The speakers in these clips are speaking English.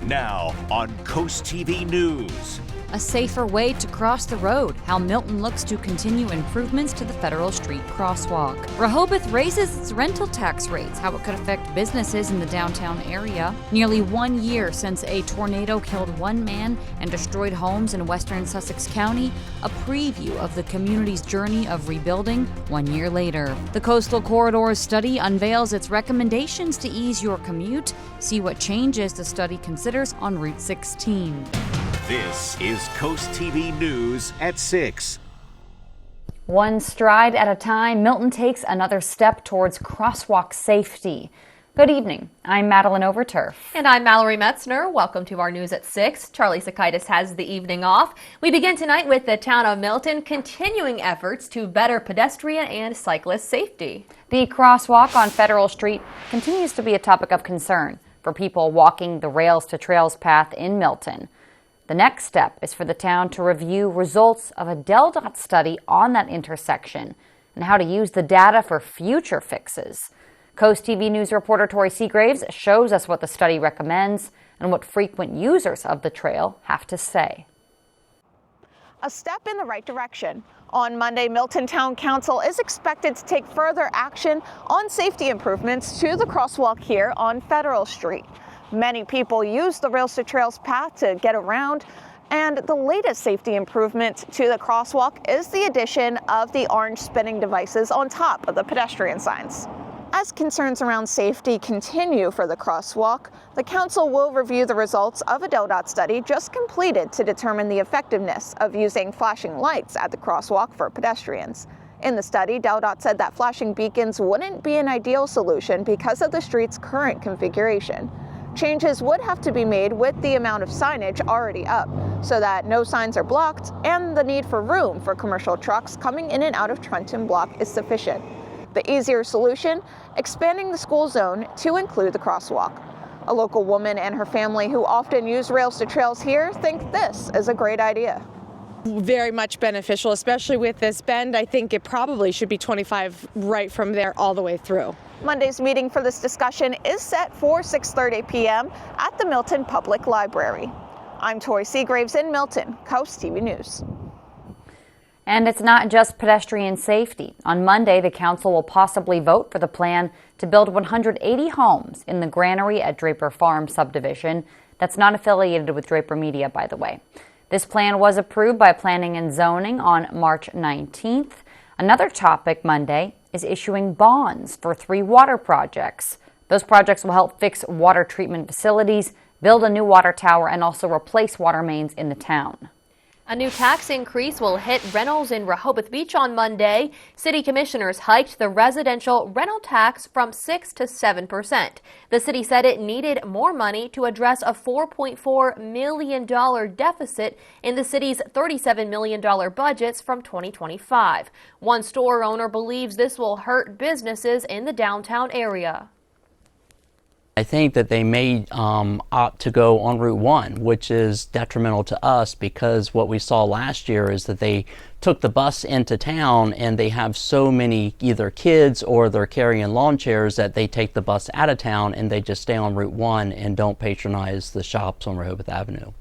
Now on CoastTV News. A safer way to cross the road, how Milton looks to continue improvements to the Federal Street crosswalk. Rehoboth raises its rental tax rates, how it could affect businesses in the downtown area. Nearly 1 year since a tornado killed one man and destroyed homes in western Sussex County, a preview of the community's journey of rebuilding 1 year later. The Coastal Corridors study unveils its recommendations to ease your commute. See what changes the study considers on Route 16. This is CoastTV News at 6. One stride at a time, Milton takes another step towards crosswalk safety. Good evening. I'm Madeline Overturf. And I'm Mallory Metzner. Welcome to our News at 6. Charlie Sakaitis has the evening off. We begin tonight with the town of Milton continuing efforts to better pedestrian and cyclist safety. The crosswalk on Federal Street continues to be a topic of concern for people walking the Rails to Trails path in Milton. The next step is for the town to review results of a DelDOT study on that intersection and how to use the data for future fixes. CoastTV News reporter Tori Seagraves shows us what the study recommends and what frequent users of the trail have to say. A step in the right direction. On Monday, Milton Town Council is expected to take further action on safety improvements to the crosswalk here on Federal Street. Many people use the Rails to Trails path to get around, and the latest safety improvement to the crosswalk is the addition of the orange spinning devices on top of the pedestrian signs. As concerns around safety continue for the crosswalk, the council will review the results of a DelDOT study just completed to determine the effectiveness of using flashing lights at the crosswalk for pedestrians. In the study, DelDOT said that flashing beacons wouldn't be an ideal solution because of the street's current configuration. Changes would have to be made with the amount of signage already up so that no signs are blocked and the need for room for commercial trucks coming in and out of Trenton Block is sufficient. The easier solution, expanding the school zone to include the crosswalk. A local woman and her family who often use Rails to Trails here think this is a great idea. Very much beneficial, especially with this bend. I think it probably should be 25 right from there all the way through. Monday's meeting for this discussion is set for 6:30 p.m. at the Milton Public Library. I'm Tori Seagraves in Milton, CoastTV News. And it's not just pedestrian safety. On Monday, the council will possibly vote for the plan to build 180 homes in the granary at Draper Farm subdivision. That's not affiliated with Draper Media, by the way. This plan was approved by Planning and Zoning on March 19th. Another topic Monday is issuing bonds for 3 water projects. Those projects will help fix water treatment facilities, build a new water tower, and also replace water mains in the town. A new tax increase will hit rentals in Rehoboth Beach on Monday. City commissioners hiked the residential rental tax from 6% to 7%. The city said it needed more money to address a $4.4 million deficit in the city's $37 million budgets from 2025. One store owner believes this will hurt businesses in the downtown area. I think that they may opt to go on Route 1, which is detrimental to us because what we saw last year is that they took the bus into town and they have so many either kids or they're carrying lawn chairs that they take the bus out of town and they just stay on Route 1 and don't patronize the shops on Rehoboth Avenue.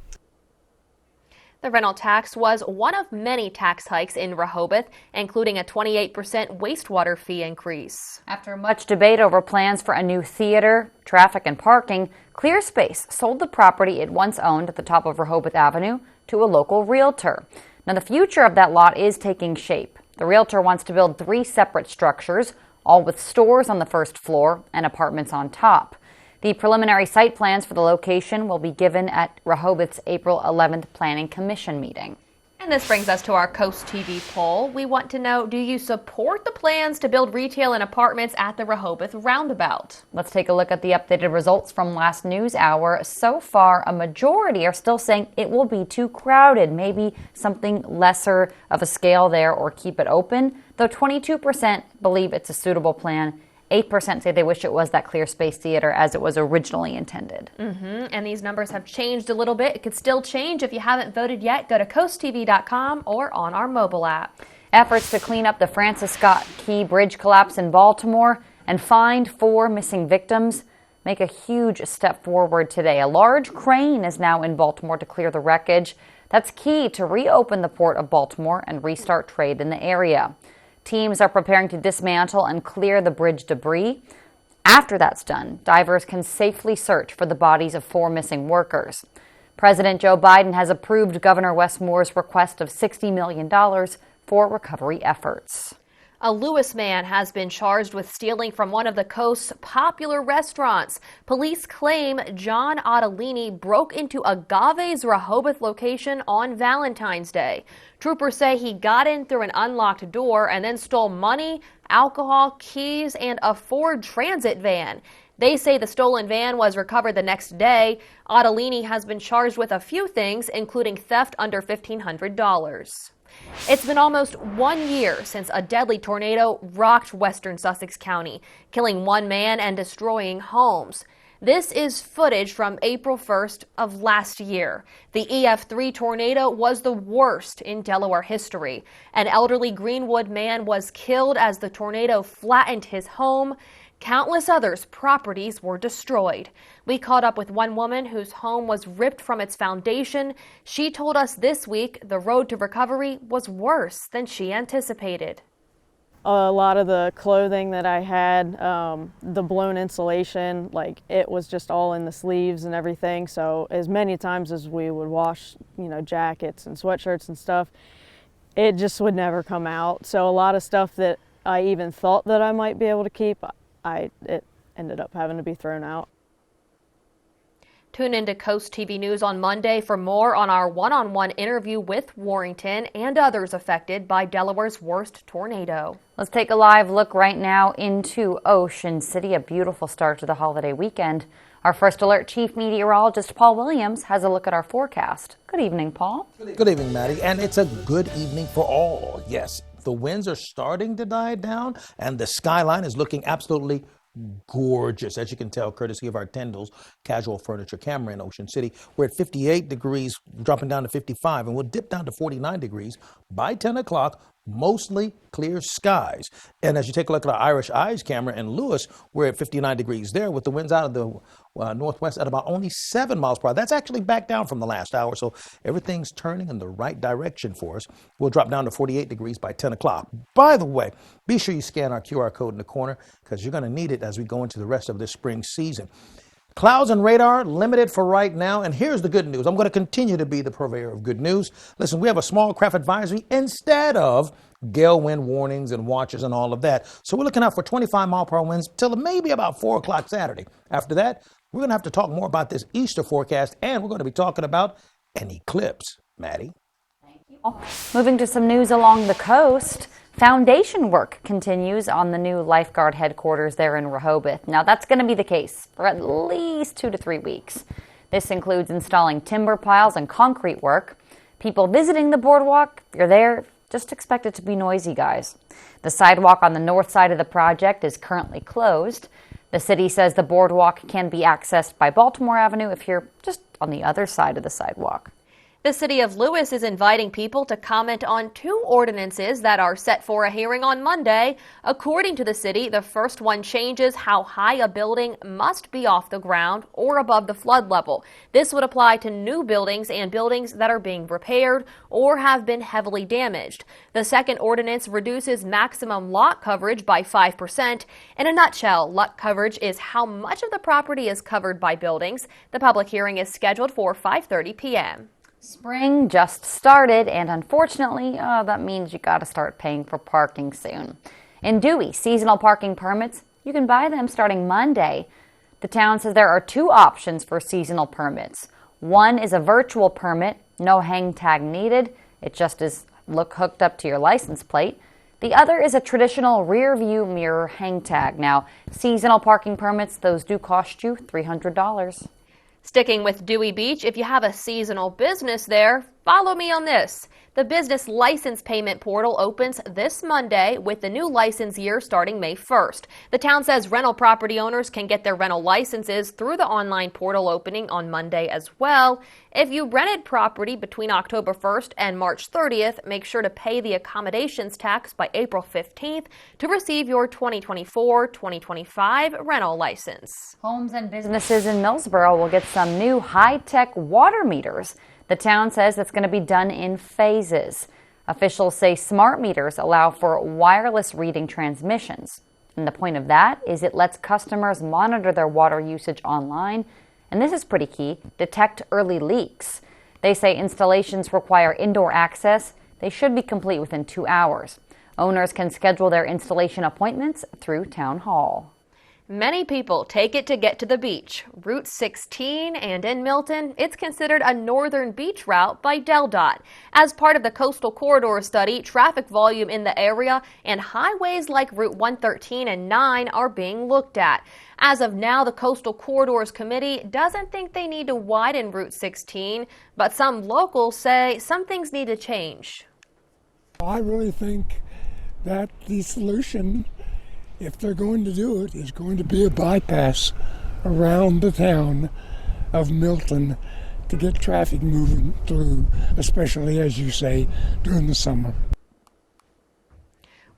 The rental tax was one of many tax hikes in Rehoboth, including a 28% wastewater fee increase. After much debate over plans for a new theater, traffic, and parking, ClearSpace sold the property it once owned at the top of Rehoboth Avenue to a local realtor. Now, the future of that lot is taking shape. The realtor wants to build 3 separate structures, all with stores on the first floor and apartments on top. The preliminary site plans for the location will be given at Rehoboth's April 11th Planning Commission meeting. And this brings us to our CoastTV poll. We want to know, do you support the plans to build retail and apartments at the Rehoboth roundabout? Let's take a look at the updated results from last news hour. So far, a majority are still saying it will be too crowded, maybe something lesser of a scale there or keep it open, though 22% believe it's a suitable plan. 8% say they wish it was that ClearSpace Theater as it was originally intended. And these numbers have changed a little bit. It could still change. If you haven't voted yet, go to coasttv.com or on our mobile app. Efforts to clean up the Francis Scott Key Bridge collapse in Baltimore and find 4 missing victims. make a huge step forward today. A large crane is now in Baltimore to clear the wreckage. That's key to reopen the port of Baltimore and restart trade in the area. Teams are preparing to dismantle and clear the bridge debris. After that's done, divers can safely search for the bodies of 4 missing workers. President Joe Biden has approved Governor Wes Moore's request of $60 million for recovery efforts. A Lewis man has been charged with stealing from one of the coast's popular restaurants. Police claim John Ottolini broke into Agave's Rehoboth location on Valentine's Day. Troopers say he got in through an unlocked door and then stole money, alcohol, keys, and a Ford Transit van. They say the stolen van was recovered the next day. Ottolini has been charged with a few things, including theft under $1,500. It's been almost 1 year since a deadly tornado rocked western Sussex County, killing 1 man and destroying homes. This is footage from April 1st of last year. The EF3 tornado was the worst in Delaware history. An elderly Greenwood man was killed as the tornado flattened his home. Countless others' properties were destroyed. We caught up with one woman whose home was ripped from its foundation. She told us this week the road to recovery was worse than she anticipated. A lot of the clothing that I had, the blown insulation, like it was just all in the sleeves and everything. So as many times as we would wash, jackets and sweatshirts and stuff, it just would never come out. So a lot of stuff that I even thought that I might be able to keep, it ended up having to be thrown out. Tune into Coast TV News on Monday for more on our one-on-one interview with Warrington and others affected by Delaware's worst tornado. Let's take a live look right now into Ocean City, a beautiful start to the holiday weekend. Our First Alert Chief Meteorologist Paul Williams has a look at our forecast. Good evening, Paul. Good evening, Maddie. And it's a good evening for all. Yes, the winds are starting to die down and the skyline is looking absolutely gorgeous, as you can tell, courtesy of our Tyndall's casual furniture camera in Ocean City. We're at 58 degrees, dropping down to 55, and we'll dip down to 49 degrees by 10 o'clock, mostly clear skies. And as you take a look at our Irish Eyes camera in Lewis, we're at 59 degrees there with the winds out of the northwest at about only 7 miles per hour. That's actually back down from the last hour, so everything's turning in the right direction for us. We'll drop down to 48 degrees by 10 o'clock. By the way, be sure you scan our QR code in the corner because you're going to need it as we go into the rest of this spring season. Clouds and radar limited for right now, and here's the good news. I'm going to continue to be the purveyor of good news. Listen, we have a small craft advisory instead of gale wind warnings and watches and all of that. So we're looking out for 25-mile-per-hour winds till maybe about 4 o'clock Saturday. After that, we're going to have to talk more about this Easter forecast, and we're going to be talking about an eclipse. Maddie? Thank you. Moving to some news along the coast. Foundation work continues on the new lifeguard headquarters there in Rehoboth. Now, that's going to be the case for at least 2 to 3 weeks. This includes installing timber piles and concrete work. People visiting the boardwalk, if you're there, just expect it to be noisy, guys. The sidewalk on the north side of the project is currently closed. The city says the boardwalk can be accessed by Baltimore Avenue if you're just on the other side of the sidewalk. The city of Lewis is inviting people to comment on 2 ordinances that are set for a hearing on Monday. According to the city, the first one changes how high a building must be off the ground or above the flood level. This would apply to new buildings and buildings that are being repaired or have been heavily damaged. The second ordinance reduces maximum lot coverage by 5%. In a nutshell, lot coverage is how much of the property is covered by buildings. The public hearing is scheduled for 5:30 p.m. Spring just started, and unfortunately, that means you got to start paying for parking soon. In Dewey, seasonal parking permits, you can buy them starting Monday. The town says there are 2 options for seasonal permits. One is a virtual permit, no hang tag needed. It just is hooked up to your license plate. The other is a traditional rear view mirror hang tag. Now, seasonal parking permits, those do cost you $300. Sticking with Dewey Beach, if you have a seasonal business there, Follow me on this. The business license payment portal opens this Monday with the new license year starting May 1st. The town says rental property owners can get their rental licenses through the online portal opening on Monday as well. If you rented property between October 1st and March 30th, make sure to pay the accommodations tax by April 15th to receive your 2024-2025 rental license. Homes and businesses in Millsboro will get some new high-tech water meters. The town says it's going to be done in phases. Officials say smart meters allow for wireless reading transmissions. And the point of that is it lets customers monitor their water usage online. And this is pretty key, detect early leaks. They say installations require indoor access. They should be complete within 2 hours. Owners can schedule their installation appointments through Town Hall. Many people take it to get to the beach. Route 16 and in Milton, it's considered a northern beach route by DelDOT. As part of the Coastal Corridor study, traffic volume in the area and highways like Route 113 and 9 are being looked at. As of now, the Coastal Corridors Committee doesn't think they need to widen Route 16, but some locals say some things need to change. I really think that the solution, if they're going to do it, is going to be a bypass around the town of Milton to get traffic moving through, especially, as you say, during the summer.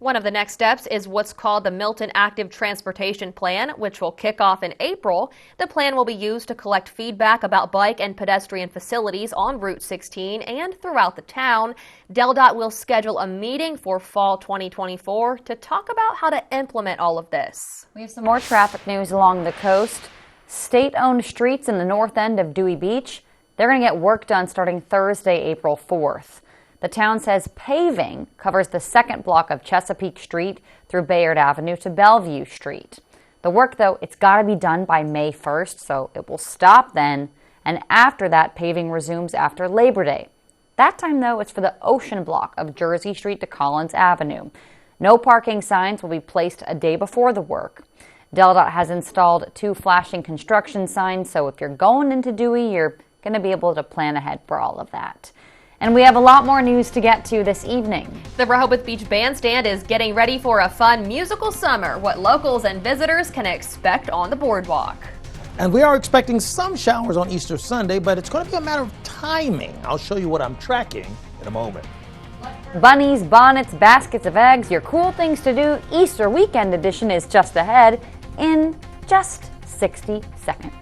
One of the next steps is what's called the Milton Active Transportation Plan, which will kick off in April. The plan will be used to collect feedback about bike and pedestrian facilities on Route 16 and throughout the town. DelDOT will schedule a meeting for fall 2024 to talk about how to implement all of this. We have some more traffic news along the coast. State-owned streets in the north end of Dewey Beach, they're going to get work done starting Thursday, April 4th. The town says paving covers the second block of Chesapeake Street through Bayard Avenue to Bellevue Street. The work, though, it's got to be done by May 1st, so it will stop then. And after that, paving resumes after Labor Day. That time, though, it's for the ocean block of Jersey Street to Collins Avenue. No parking signs will be placed a day before the work. DelDOT has installed 2 flashing construction signs, so if you're going into Dewey, you're going to be able to plan ahead for all of that. And we have a lot more news to get to this evening. The Rehoboth Beach Bandstand is getting ready for a fun musical summer. What locals and visitors can expect on the boardwalk. And we are expecting some showers on Easter Sunday, but it's going to be a matter of timing. I'll show you what I'm tracking in a moment. Bunnies, bonnets, baskets of eggs, your cool things to do Easter weekend edition is just ahead in just 60 seconds.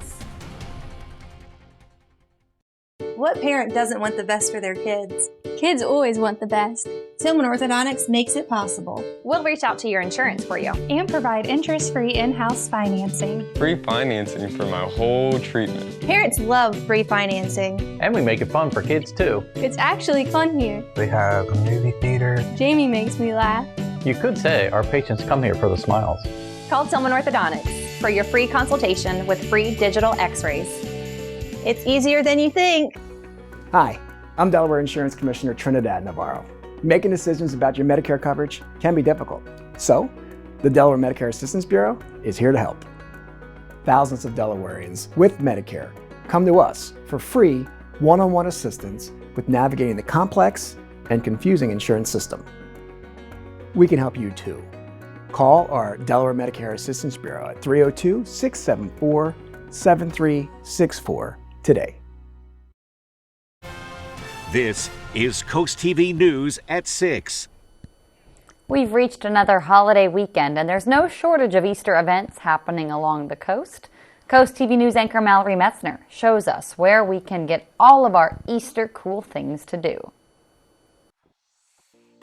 What parent doesn't want the best for their kids? Kids always want the best. Tillman Orthodontics makes it possible. We'll reach out to your insurance for you and provide interest-free in-house financing. Free financing for my whole treatment. Parents love free financing. And we make it fun for kids too. It's actually fun here. We have a movie theater. Jamie makes me laugh. You could say our patients come here for the smiles. Call Tillman Orthodontics for your free consultation with free digital x-rays. It's easier than you think. Hi, I'm Delaware Insurance Commissioner Trinidad Navarro. Making decisions about your Medicare coverage can be difficult. So, the Delaware Medicare Assistance Bureau is here to help. Thousands of Delawareans with Medicare come to us for free one-on-one assistance with navigating the complex and confusing insurance system. We can help you too. Call our Delaware Medicare Assistance Bureau at 302-674-7364 today. This is Coast TV News at 6. We've reached another holiday weekend, and there's no shortage of Easter events happening along the coast. Coast TV News anchor Mallory Metzner shows us where we can get all of our Easter cool things to do.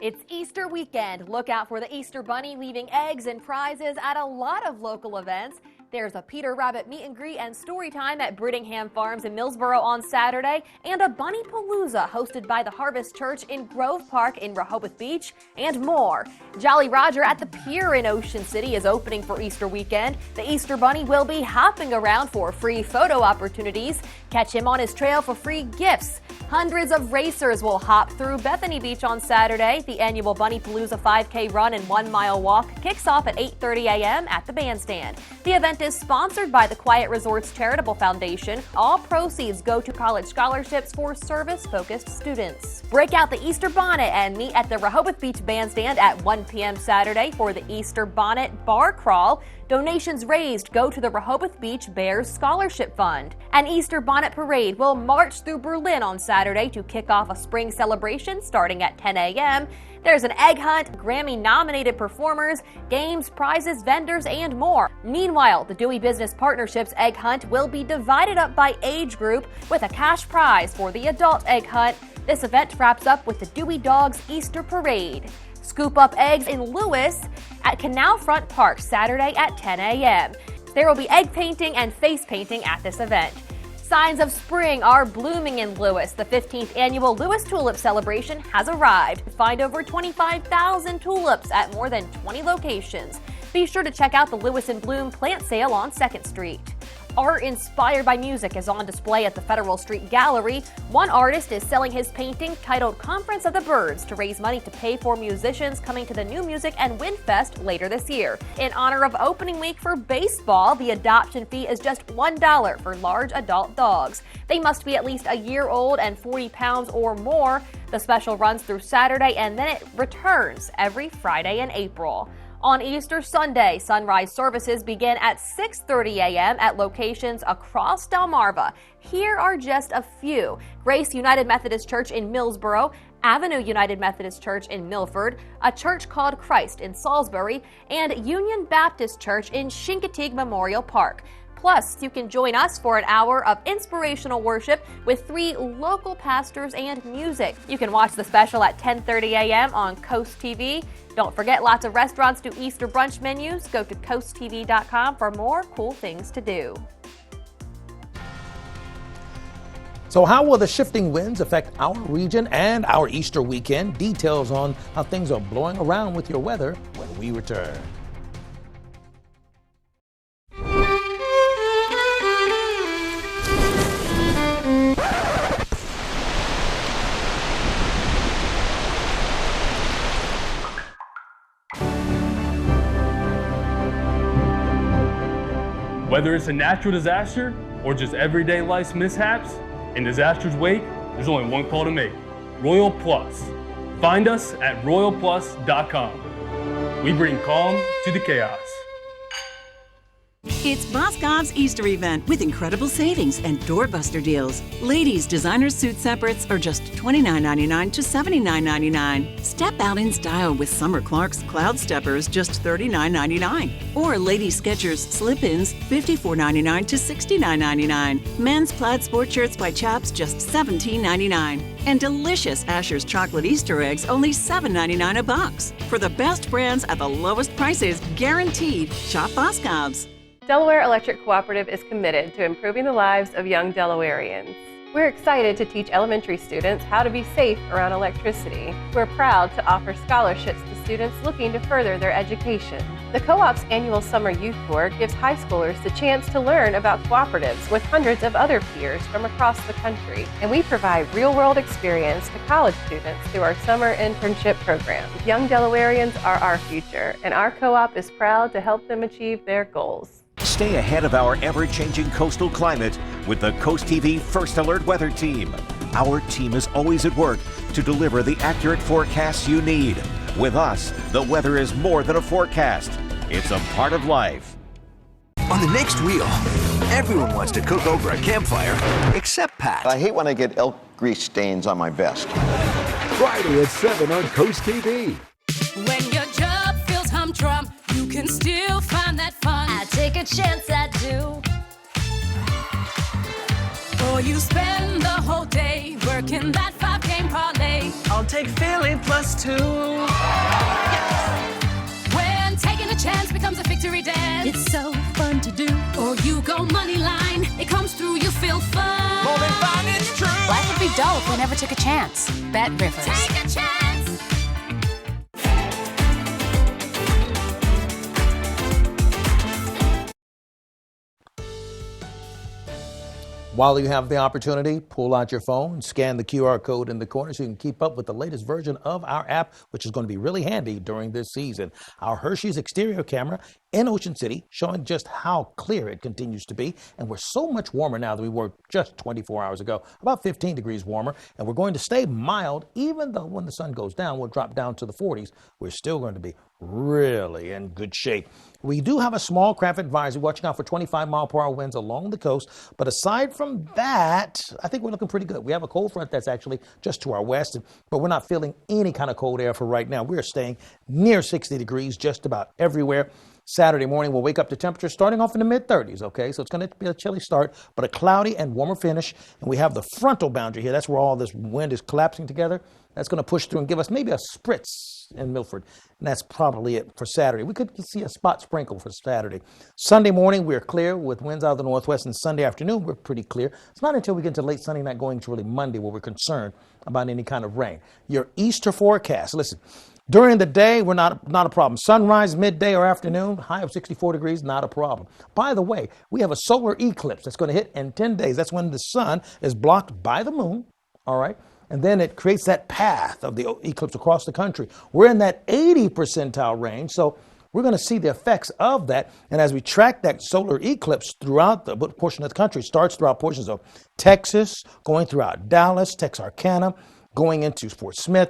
It's Easter weekend. Look out for the Easter Bunny leaving eggs and prizes at a lot of local events. There's a Peter Rabbit meet and greet and story time at Brittingham Farms in Millsboro on Saturday, and a Bunny Palooza hosted by the Harvest Church in Grove Park in Rehoboth Beach, and more. Jolly Roger at the Pier in Ocean City is opening for Easter weekend. The Easter Bunny will be hopping around for free photo opportunities. Catch him on his trail for free gifts. Hundreds of racers will hop through Bethany Beach on Saturday. The annual Bunny Palooza 5K run and 1 mile walk kicks off at 8:30 a.m. at the bandstand. The event is sponsored by the Quiet Resorts Charitable Foundation. All proceeds go to college scholarships for service-focused students. Break out the Easter bonnet and meet at the Rehoboth Beach bandstand at 1 p.m. Saturday for the Easter Bonnet Bar Crawl. Donations raised go to the Rehoboth Beach Bears Scholarship Fund. An Easter Bonnet Parade will march through Berlin on Saturday to kick off a spring celebration starting at 10 a.m. There's an egg hunt, Grammy-nominated performers, games, prizes, vendors, and more. Meanwhile, the Dewey Business Partnership's egg hunt will be divided up by age group with a cash prize for the adult egg hunt. This event wraps up with the Dewey Dogs Easter Parade. Scoop up eggs in Lewis at Canal Front Park Saturday at 10 a.m. There will be egg painting and face painting at this event. Signs of spring are blooming in Lewis. The 15th annual Lewis Tulip Celebration has arrived. Find over 25,000 tulips at more than 20 locations. Be sure to check out the Lewis in Bloom plant sale on 2nd Street. Art inspired by music is on display at the Federal Street Gallery. One artist is selling his painting titled Conference of the Birds to raise money to pay for musicians coming to the New Music and Wind Fest later this year. In honor of opening week for baseball, the adoption fee is just $1 for large adult dogs. They must be at least a year old and 40 pounds or more. The special runs through Saturday and then it returns every Friday in April. On Easter Sunday, sunrise services begin at 6:30 a.m. at locations across Delmarva. Here are just a few: Grace United Methodist Church in Millsboro, Avenue United Methodist Church in Milford, a church called Christ in Salisbury, and Union Baptist Church in Chincoteague Memorial Park. Plus, you can join us for an hour of inspirational worship with 3 local pastors and music. You can watch the special at 10:30 a.m. on Coast TV. Don't forget, lots of restaurants do Easter brunch menus. Go to coasttv.com for more cool things to do. So how will the shifting winds affect our region and our Easter weekend? Details on how things are blowing around with your weather when we return. Whether it's a natural disaster or just everyday life's mishaps, in disaster's wake, there's only one call to make: Royal Plus. Find us at royalplus.com. We bring calm to the chaos. It's Boscov's Easter event with incredible savings and doorbuster deals. Ladies' designer suit separates are just $29.99 to $79.99. Step out in style with Summer Clark's Cloud Steppers, just $39.99. Or Lady Skechers slip-ins, $54.99 to $69.99. Men's plaid sport shirts by Chaps, just $17.99. And delicious Asher's chocolate Easter eggs, only $7.99 a box. For the best brands at the lowest prices, guaranteed. Shop Boscov's. Delaware Electric Cooperative is committed to improving the lives of young Delawareans. We're excited to teach elementary students how to be safe around electricity. We're proud to offer scholarships to students looking to further their education. The Co-op's annual summer youth tour gives high schoolers the chance to learn about cooperatives with hundreds of other peers from across the country. And we provide real-world experience to college students through our summer internship program. Young Delawareans are our future, and our co-op is proud to help them achieve their goals. Stay ahead of our ever-changing coastal climate with the Coast TV First Alert Weather Team. Our team is always at work to deliver the accurate forecasts you need. With us, the weather is more than a forecast. It's a part of life. On the next reel, everyone wants to cook over a campfire except Pat. I hate when I get elk grease stains on my vest. Friday at 7 on Coast TV. When your job feels humdrum, you can still find that fun. I take a chance, I do. Or you spend the whole day working that 5-game parlay. I'll take Philly +2. When taking a chance becomes a victory dance, it's so fun to do. Or you go money line, it comes through, you feel fun. More than fun, it's true. Life would be dull if we never took a chance. Bet Rivers. Take a chance. While you have the opportunity, pull out your phone, scan the QR code in the corner so you can keep up with the latest version of our app, which is going to be really handy during this season. Our Hershey's exterior camera in Ocean City showing just how clear it continues to be. And we're so much warmer now than we were just 24 hours ago, about 15 degrees warmer. And we're going to stay mild, even though when the sun goes down, we'll drop down to the 40s. We're still going to be really in good shape. We do have a small craft advisory watching out for 25-mile-per-hour winds along the coast. But aside from that, I think we're looking pretty good. We have a cold front that's actually just to our west, but we're not feeling any kind of cold air for right now. We're staying near 60 degrees just about everywhere. Saturday morning, we'll wake up to temperatures starting off in the mid-30s, okay? So it's going to be a chilly start, but a cloudy and warmer finish. And we have the frontal boundary here. That's where all this wind is collapsing together. That's going to push through and give us maybe a spritz in Milford. And that's probably it for Saturday. We could see a spot sprinkle for Saturday. Sunday morning, we're clear with winds out of the northwest. And Sunday afternoon, we're pretty clear. It's not until we get into late Sunday night going to really Monday where we're concerned about any kind of rain. Your Easter forecast, listen. During the day, we're not a problem. Sunrise, midday, or afternoon, high of 64 degrees, not a problem. By the way, we have a solar eclipse that's going to hit in 10 days. That's when the sun is blocked by the moon, all right? And then it creates that path of the eclipse across the country. We're in that 80 percentile range, so we're going to see the effects of that. And as we track that solar eclipse throughout the portion of the country, it starts throughout portions of Texas, going throughout Dallas, Texarkana, going into Fort Smith.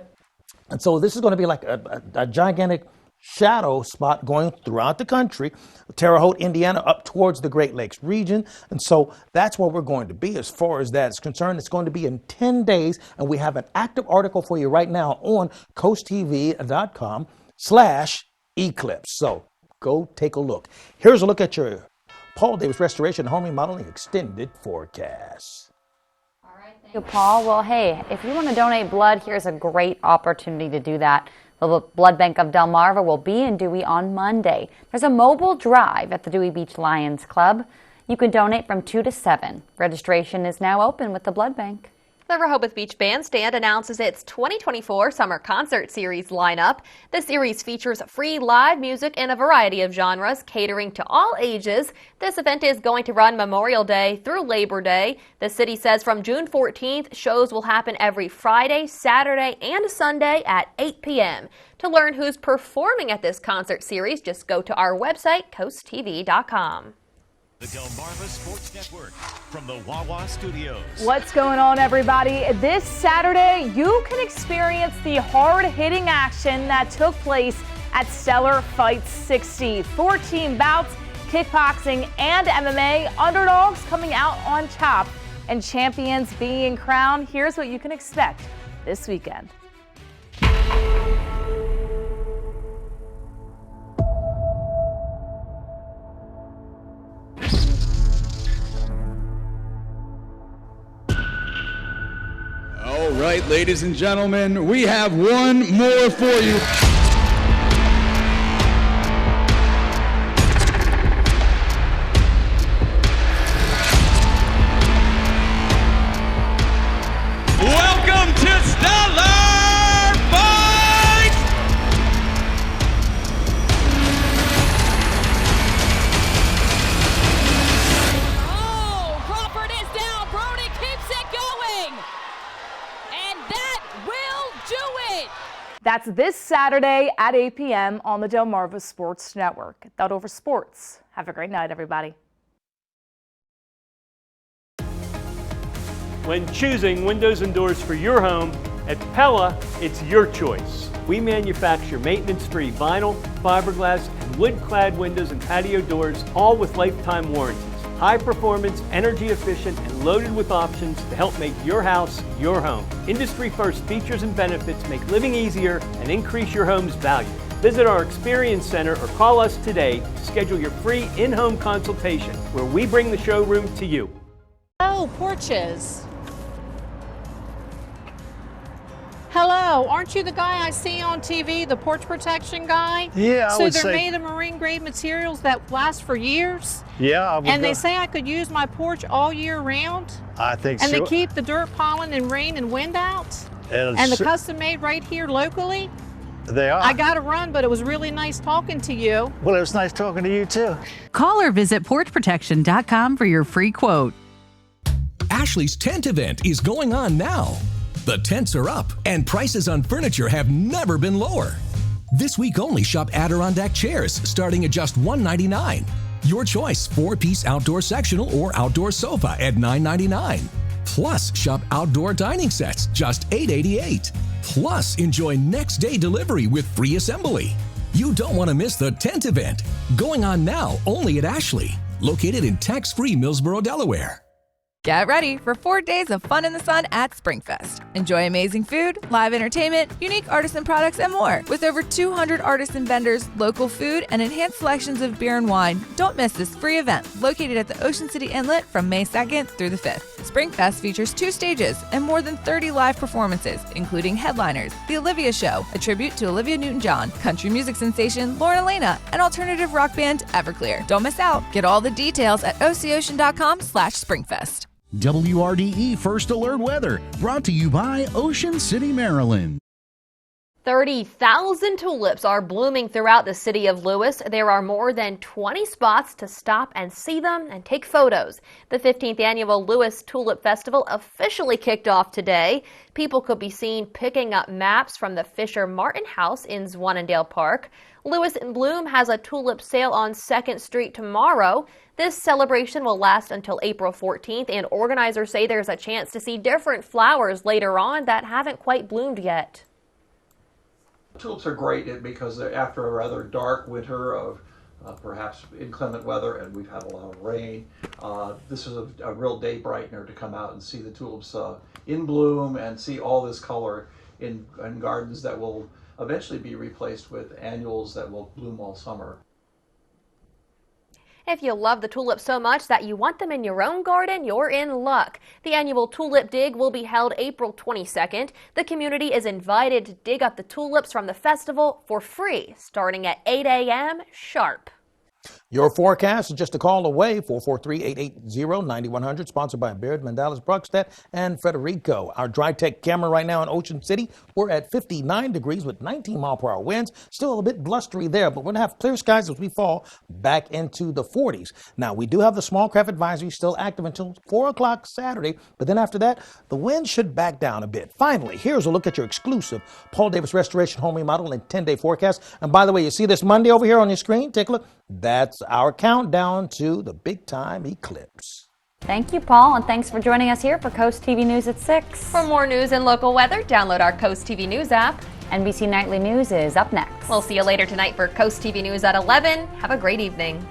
And so this is going to be like a gigantic shadow spot going throughout the country, Terre Haute, Indiana, up towards the Great Lakes region. And so that's where we're going to be as far as that is concerned. It's going to be in 10 days. And we have an active article for you right now on CoastTV.com/eclipse. So go take a look. Here's a look at your Paul Davis Restoration Home Remodeling Extended Forecast. Thank you, Paul. Well, hey, if you want to donate blood, here's a great opportunity to do that. The Blood Bank of Delmarva will be in Dewey on Monday. There's a mobile drive at the Dewey Beach Lions Club. You can donate from 2 to 7. Registration is now open with the Blood Bank. The Rehoboth Beach Bandstand announces its 2024 Summer Concert Series lineup. The series features free live music in a variety of genres, catering to all ages. This event is going to run Memorial Day through Labor Day. The city says from June 14th, shows will happen every Friday, Saturday, and Sunday at 8 p.m. To learn who's performing at this concert series, just go to our website, CoastTV.com. The Delmarva Sports Network from the Wawa Studios. What's going on, everybody? This Saturday, you can experience the hard-hitting action that took place at Stellar Fight 60. 14 bouts, kickboxing and MMA, underdogs coming out on top, and champions being crowned. Here's what you can expect this weekend. All right, ladies and gentlemen, we have one more for you. Welcome to Stellar Fight! Oh, Crawford is down. Brody keeps it going. And that will do it. That's this Saturday at 8 p.m. on the Delmarva Sports Network. That over sports. Have a great night, everybody. When choosing windows and doors for your home, at Pella, it's your choice. We manufacture maintenance-free vinyl, fiberglass, and wood-clad windows and patio doors, all with lifetime warranties. High performance, energy efficient, and loaded with options to help make your house your home. Industry first features and benefits make living easier and increase your home's value. Visit our Experience Center or call us today to schedule your free in-home consultation where we bring the showroom to you. Oh, porches. Hello, aren't you the guy I see on TV, the porch protection guy? Yeah, I would say. So they're made of marine grade materials that last for years? Yeah, I would. And they say I could use my porch all year round? I think so. And they keep the dirt, pollen, and rain and wind out? And the custom made right here locally? They are. I got to run, but it was really nice talking to you. Well, it was nice talking to you too. Call or visit porchprotection.com for your free quote. Ashley's tent event is going on now. The tents are up, and prices on furniture have never been lower. This week only, shop Adirondack chairs starting at just $199. Your choice, 4-piece outdoor sectional or outdoor sofa at $999. Plus, shop outdoor dining sets, just $888. Plus, enjoy next day delivery with free assembly. You don't want to miss the tent event. Going on now only at Ashley, located in tax-free Millsboro, Delaware. Get ready for 4 days of fun in the sun at Springfest. Enjoy amazing food, live entertainment, unique artisan products, and more. With over 200 artists and vendors, local food, and enhanced selections of beer and wine, don't miss this free event located at the Ocean City Inlet from May 2nd through the 5th. Springfest features 2 stages and more than 30 live performances, including headliners, The Olivia Show, a tribute to Olivia Newton-John, country music sensation Lauren Elena, and alternative rock band Everclear. Don't miss out. Get all the details at ococean.com/Springfest. WRDE First Alert Weather, brought to you by Ocean City, Maryland. 30,000 tulips are blooming throughout the city of Lewis. There are more than 20 spots to stop and see them and take photos. The 15th annual Lewis Tulip Festival officially kicked off today. People could be seen picking up maps from the Fisher Martin House in Zwannendale Park. Lewis in Bloom has a tulip sale on 2nd Street tomorrow. This celebration will last until April 14th, and organizers say there's a chance to see different flowers later on that haven't quite bloomed yet. Tulips are great because they're after a rather dark winter of perhaps inclement weather, and we've had a lot of rain. This is a real day brightener to come out and see the tulips in bloom and see all this color in gardens that will eventually be replaced with annuals that will bloom all summer. If you love the tulips so much that you want them in your own garden, you're in luck. The annual Tulip Dig will be held April 22nd. The community is invited to dig up the tulips from the festival for free, starting at 8 a.m. sharp. Your forecast is just a call away, 443-880-9100, sponsored by Baird, Mandalas, Bruckstadt, and Federico. Our dry tech camera right now in Ocean City, we're at 59 degrees with 19-mile-per-hour winds. Still a bit blustery there, but we're going to have clear skies as we fall back into the 40s. Now, we do have the small craft advisory still active until 4 o'clock Saturday, but then after that, the wind should back down a bit. Finally, here's a look at your exclusive Paul Davis Restoration Home Remodel and 10-day forecast. And by the way, you see this Monday over here on your screen? Take a look. That's our countdown to the big-time eclipse. Thank you, Paul, and thanks for joining us here for Coast TV News at 6. For more news and local weather, download our Coast TV News app. NBC Nightly News is up next. We'll see you later tonight for Coast TV News at 11. Have a great evening.